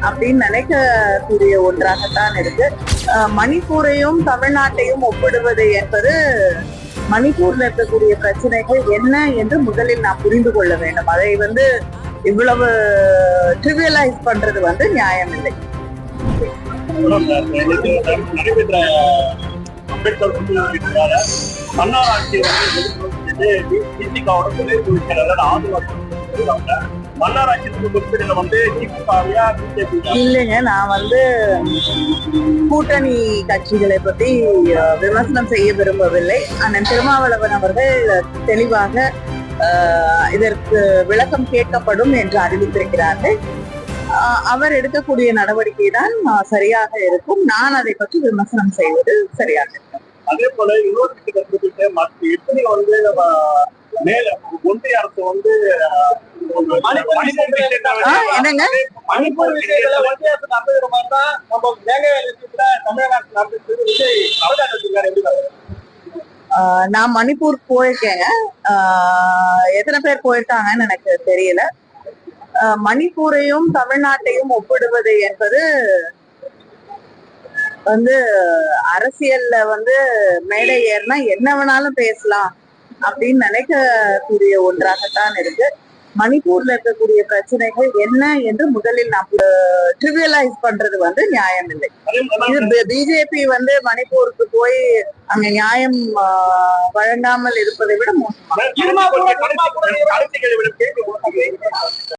அப்படின்னு நினைக்கக்கூடிய ஒன்றாகத்தான் இருக்கு. மணிப்பூரையும் தமிழ்நாட்டையும் ஒப்பிடுவது என்பது மணிப்பூர்ல இருக்கக்கூடிய பிரச்சனைகள் என்ன என்று முதலில் நாம் புரிந்து கொள்ள வேண்டும். அதை இவ்வளவு ட்ரிவியலைஸ் பண்றது நியாயமில்லை. நடைபெற்ற அம்பேத்கர் மன்னார் ஆட்சியை திமுகவோட துணை பொதுச்செயலாளர் ஆதரவு மன்னார் ஆட்சி திமுகவியா பிஜேபி? இல்லைங்க, நான் கூட்டணி கட்சிகளை பத்தி விமர்சனம் செய்ய விரும்பவில்லை. அண்ணன் திருமாவளவன் அவர்கள் தெளிவாக இதற்கு விளக்கம் கேட்கப்படும் என்று அறிவித்திருக்கிறார்கள். அவர் எடுக்கக்கூடிய நடவடிக்கை தான் சரியாக இருக்கும். நான் அதை பற்றி விமர்சனம் செய்வது சரியாக இருக்கும். அதே போல யூனிவர்சிட்டி கற்றுக்கிட்டு எப்படி மேல ஒன்றிய அரசு என்னங்க மணிப்பூர் விஷயத்துல ஒன்றிய அரசு நடந்துக்கிற மாதிரி தான் நம்ம மேகாலய விஷயத்துல தமிழ்நாட்டு நடந்துருக்காரு. நான் மணிப்பூர் போயிருக்கேங்க. எத்தனை பேர் போயிருக்காங்கன்னு எனக்கு தெரியல. மணிப்பூரையும் தமிழ்நாட்டையும் ஒப்பிடுவது என்பது அரசியல்ல மேடை ஏறினா என்ன வேணாலும் பேசலாம் அப்படின்னு நினைக்கக்கூடிய ஒன்றாகத்தான் இருக்கு. மணிப்பூர்ல இருக்கக்கூடிய பிரச்சனைகள் என்ன என்று முதலில் நாம் ட்ரிவியலைஸ் பண்றது நியாயமில்லை. இது பிஜேபி மணிப்பூருக்கு போய் அங்க நியாயம் வழங்காமல் இருப்பதை விட மோசமாக